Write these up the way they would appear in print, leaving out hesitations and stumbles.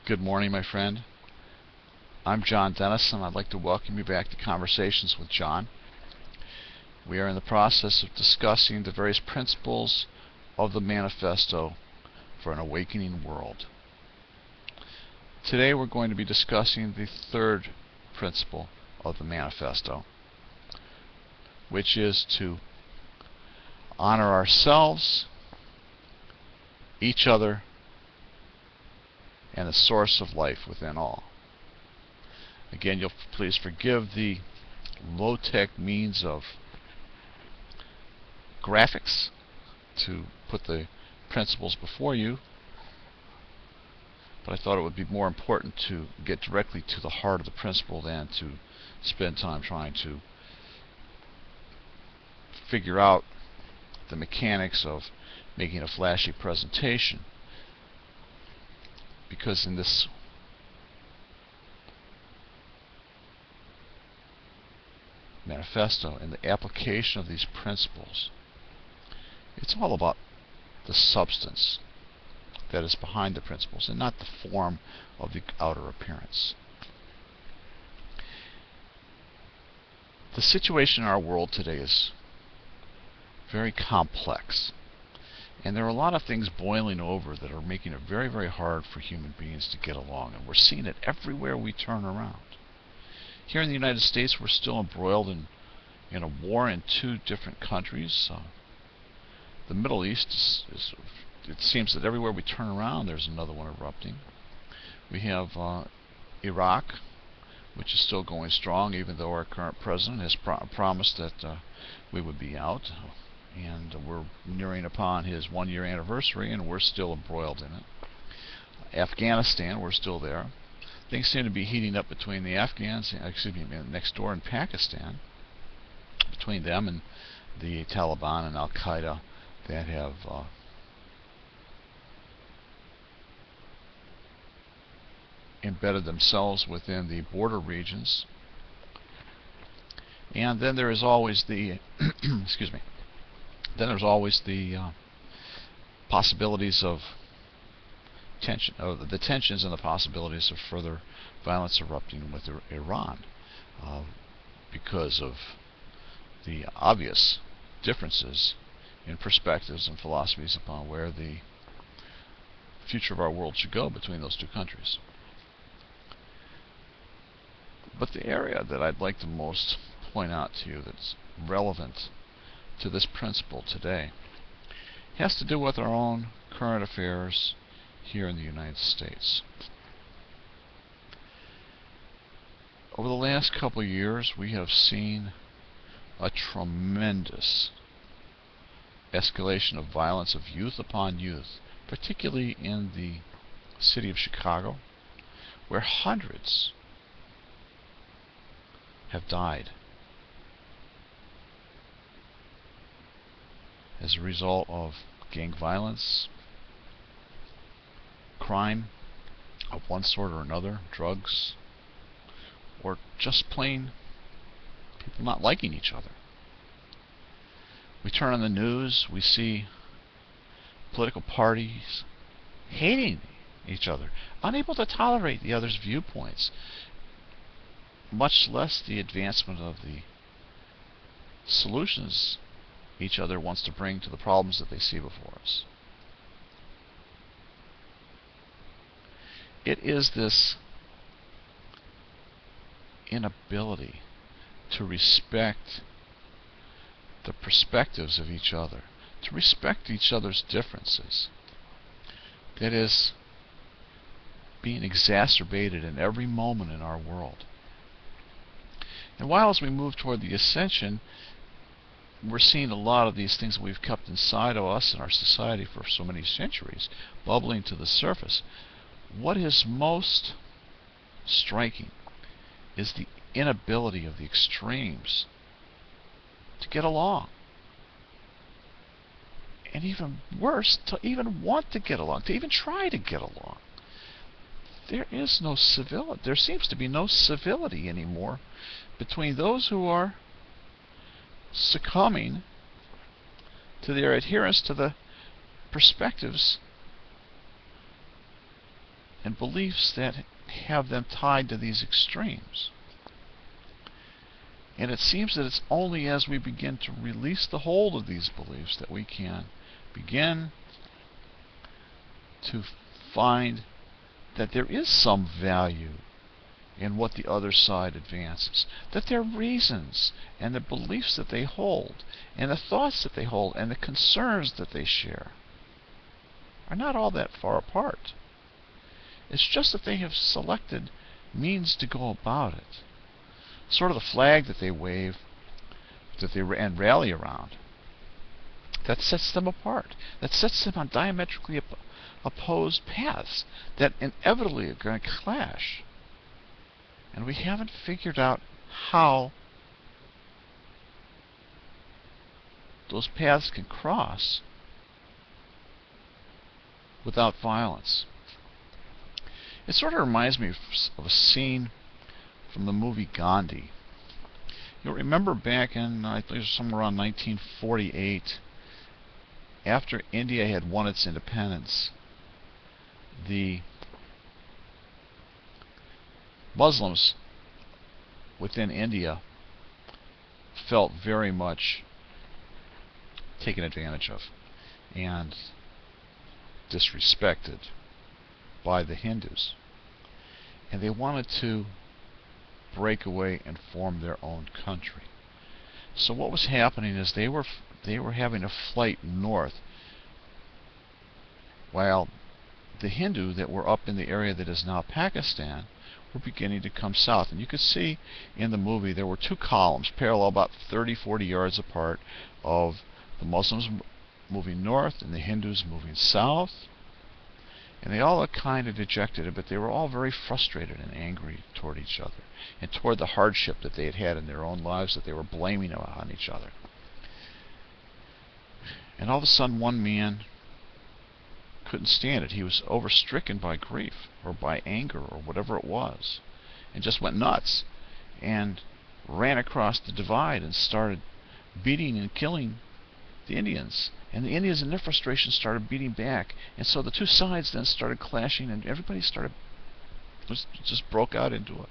Good morning, my friend. I'm John Dennis, and I'd like to welcome you back to Conversations with John. We are in the process of discussing the various principles of the Manifesto for an Awakening World. Today we're going to be discussing the third principle of the Manifesto, which is to honor ourselves, each other, and the source of life within all. Again, you'll please forgive the low-tech means of graphics to put the principles before you, but I thought it would be more important to get directly to the heart of the principle than to spend time trying to figure out the mechanics of making a flashy presentation. Because in this manifesto and the application of these principles, it's all about the substance that is behind the principles and not the form of the outer appearance. The situation in our world today is very complex. And there are a lot of things boiling over that are making it very, very hard for human beings to get along. And we're seeing it everywhere we turn around. Here in the United States, we're still embroiled in a war in two different countries. The Middle East, it seems that everywhere we turn around, there's another one erupting. We have Iraq, which is still going strong, even though our current president has promised that we would be out. And we're nearing upon his one-year anniversary, and we're still embroiled in it. Afghanistan, we're still there. Things seem to be heating up between the Afghans, next door in Pakistan, between them and the Taliban and Al-Qaeda that have embedded themselves within the border regions. And then there is always the excuse me. Then there's always the possibilities of tension, the tensions and the possibilities of further violence erupting with Iran because of the obvious differences in perspectives and philosophies upon where the future of our world should go between those two countries. But the area that I'd like to most point out to you that's relevant to this principle today has to do with our own current affairs here in the United States. Over the last couple of years, we have seen a tremendous escalation of violence of youth upon youth, particularly in the city of Chicago, where hundreds have died as a result of gang violence, crime of one sort or another, drugs, or just plain people not liking each other. We turn on the news, we see political parties hating each other, unable to tolerate the other's viewpoints, much less the advancement of the solutions each other wants to bring to the problems that they see before us. It is this inability to respect the perspectives of each other, to respect each other's differences, that is being exacerbated in every moment in our world. And while as we move toward the ascension, we're seeing a lot of these things that we've kept inside of us and our society for so many centuries bubbling to the surface. What is most striking is the inability of the extremes to get along. And even worse, to even want to get along, to even try to get along. There is no civility. There seems to be no civility anymore between those who are succumbing to their adherence to the perspectives and beliefs that have them tied to these extremes. And it seems that it's only as we begin to release the hold of these beliefs that we can begin to find that there is some value in what the other side advances. That their reasons and the beliefs that they hold and the thoughts that they hold and the concerns that they share are not all that far apart. It's just that they have selected means to go about it. Sort of the flag that they wave, that they and rally around, that sets them apart. That sets them on diametrically opposed paths that inevitably are going to clash. And we haven't figured out how those paths can cross without violence. It sort of reminds me of a scene from the movie Gandhi. You'll remember back in, I think, somewhere around 1948, after India had won its independence, the Muslims within India felt very much taken advantage of and disrespected by the Hindus. And they wanted to break away and form their own country. So what was happening is they were having a flight north, while the Hindu that were up in the area that is now Pakistan were beginning to come south. And you could see in the movie there were two columns parallel about 30-40 yards apart of the Muslims moving north and the Hindus moving south. And they all looked kind of dejected, but they were all very frustrated and angry toward each other and toward the hardship that they had had in their own lives that they were blaming on each other. And all of a sudden one man couldn't stand it. He was overstricken by grief or by anger or whatever it was, and just went nuts and ran across the divide and started beating and killing the Indians. And the Indians in their frustration started beating back, and so the two sides then started clashing, and everybody just broke out into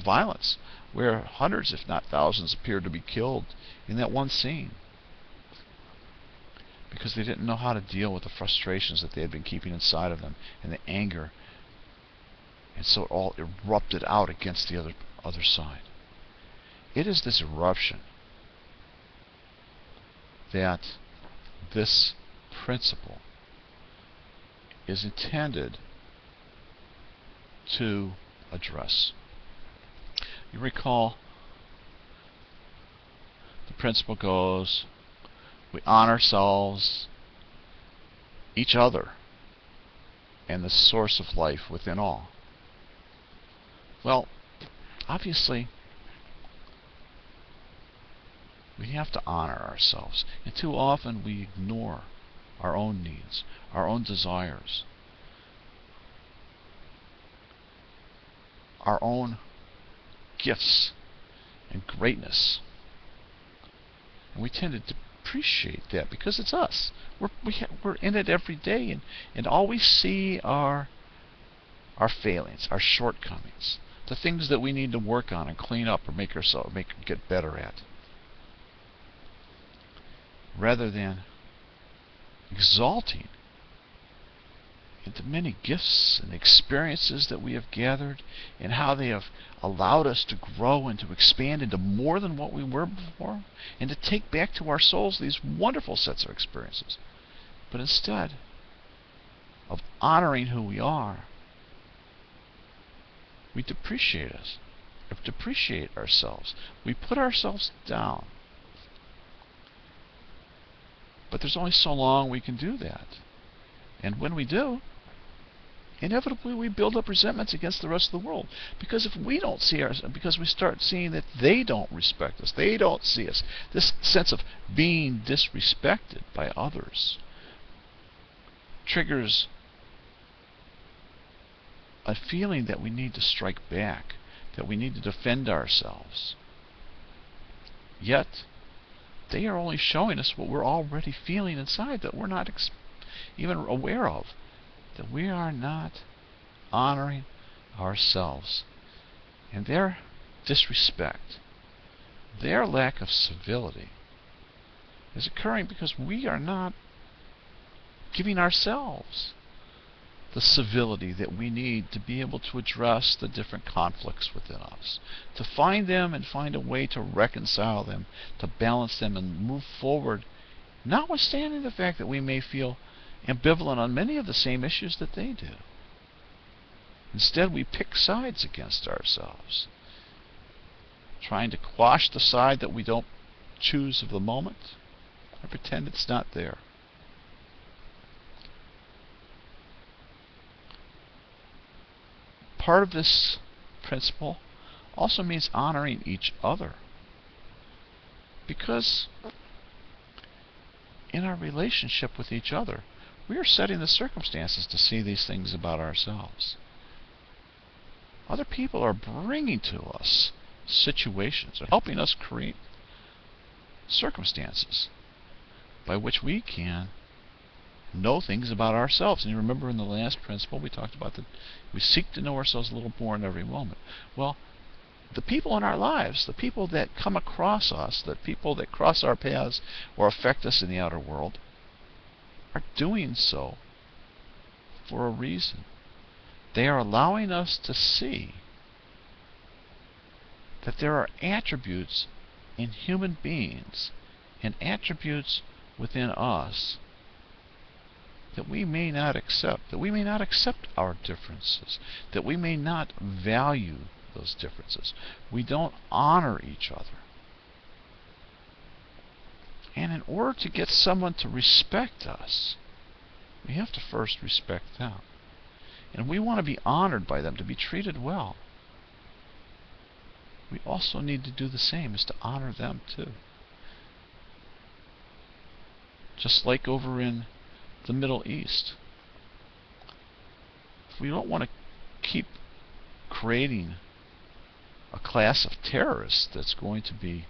violence, where hundreds, if not thousands, appeared to be killed in that one scene, because they didn't know how to deal with the frustrations that they had been keeping inside of them and the anger, and so it all erupted out against the other side. It is this eruption that this principle is intended to address. You recall, the principle goes, we honor ourselves, each other, and the source of life within all. Well, obviously, we have to honor ourselves, and too often we ignore our own needs, our own desires, our own gifts and greatness. And we tend to depreciate that because it's us. We're in it every day, and all we see are our failings, our shortcomings, the things that we need to work on and clean up or get better at, rather than exalting into many gifts and experiences that we have gathered and how they have allowed us to grow and to expand into more than what we were before, and to take back to our souls these wonderful sets of experiences. But instead of honoring who we are, we depreciate ourselves. We put ourselves down. But there's only so long we can do that. And when we do, inevitably we build up resentments against the rest of the world. Because if we don't see ourselves, because we start seeing that they don't respect us, they don't see us, this sense of being disrespected by others triggers a feeling that we need to strike back, that we need to defend ourselves. Yet, they are only showing us what we're already feeling inside that we're not even aware of. that we are not honoring ourselves. And their disrespect, their lack of civility, is occurring because we are not giving ourselves the civility that we need to be able to address the different conflicts within us, to find them and find a way to reconcile them, to balance them and move forward, notwithstanding the fact that we may feel ambivalent on many of the same issues that they do. Instead, we pick sides against ourselves, trying to quash the side that we don't choose of the moment and pretend it's not there. Part of this principle also means honoring each other, because in our relationship with each other, we are setting the circumstances to see these things about ourselves. Other people are bringing to us situations, or helping us create circumstances by which we can know things about ourselves. And you remember in the last principle we talked about that we seek to know ourselves a little more in every moment. Well, the people in our lives, the people that come across us, the people that cross our paths or affect us in the outer world, are doing so for a reason. They are allowing us to see that there are attributes in human beings and attributes within us that we may not accept, that we may not accept our differences, that we may not value those differences. We don't honor each other. And in order to get someone to respect us, we have to first respect them. And we want to be honored by them, to be treated well. We also need to do the same, is to honor them too. Just like over in the Middle East, if we don't want to keep creating a class of terrorists that's going to be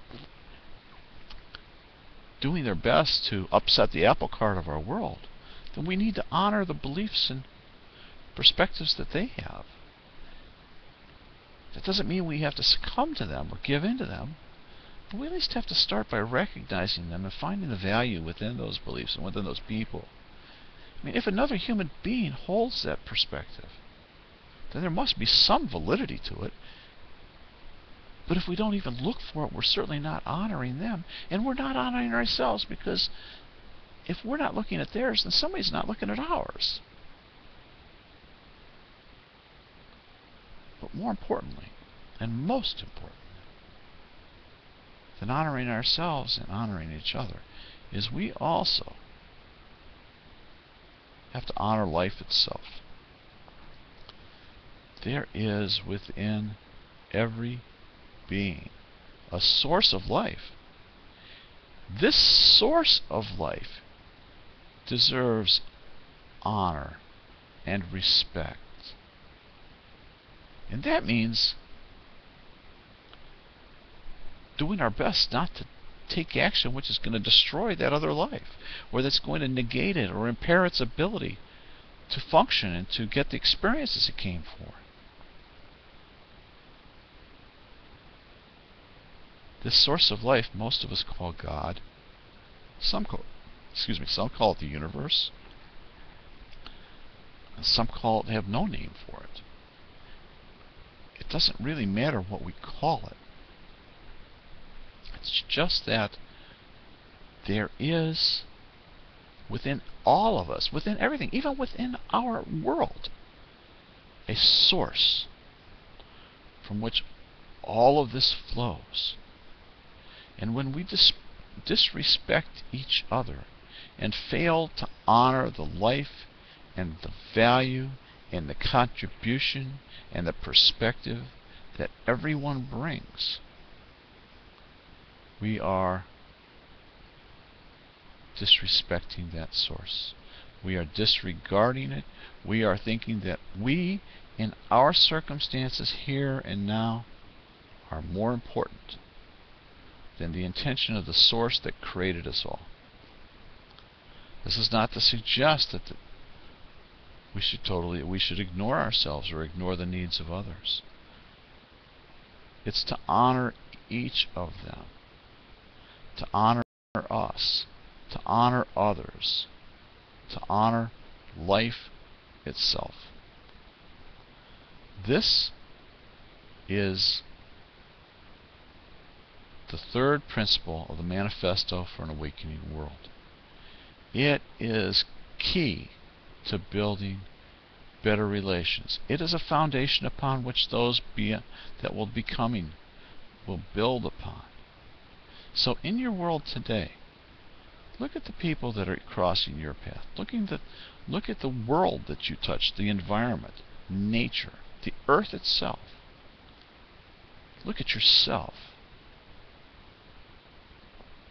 doing their best to upset the apple cart of our world, then we need to honor the beliefs and perspectives that they have. That doesn't mean we have to succumb to them or give in to them, but we at least have to start by recognizing them and finding the value within those beliefs and within those people. I mean, if another human being holds that perspective, then there must be some validity to it. But if we don't even look for it, we're certainly not honoring them, and we're not honoring ourselves, because if we're not looking at theirs, then somebody's not looking at ours. But more importantly, and most importantly, than honoring ourselves and honoring each other, is we also have to honor life itself. There is within every being a source of life. This source of life deserves honor and respect. And that means doing our best not to take action which is going to destroy that other life, or that's going to negate it or impair its ability to function and to get the experiences it came for. This source of life, most of us call God. Some call it the universe. And some call it, have no name for it. It doesn't really matter what we call it. It's just that there is within all of us, within everything, even within our world, a source from which all of this flows. And when we disrespect each other and fail to honor the life and the value and the contribution and the perspective that everyone brings, we are disrespecting that source. We are disregarding it. We are thinking that we, in our circumstances here and now, are more important than the intention of the source that created us all. This is not to suggest that we should ignore ourselves or ignore the needs of others. It's to honor each of them, to honor us, to honor others, to honor life itself. This is the third principle of the Manifesto for an Awakening World. It is key to building better relations. It is a foundation upon which those that will be coming will build upon. So in your world today, look at the people that are crossing your path. Look at the world that you touch, the environment, nature, the earth itself. Look at yourself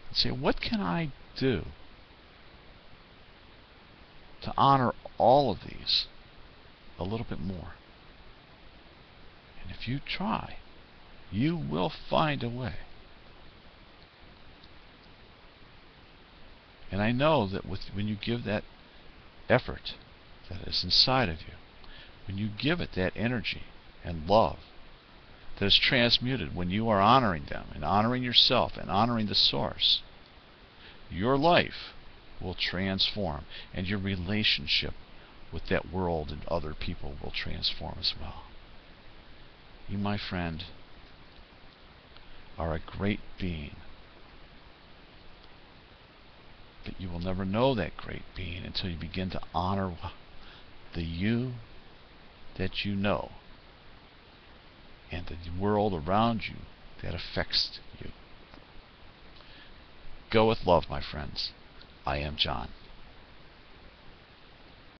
and say, what can I do to honor all of these a little bit more? And if you try, you will find a way. And I know that when you give that effort that is inside of you, when you give it that energy and love that is transmuted, when you are honoring them and honoring yourself and honoring the source, your life will transform, and your relationship with that world and other people will transform as well. You, my friend, are a great being. But you will never know that great being until you begin to honor the you that you know and the world around you that affects you. Go with love, my friends. I am John.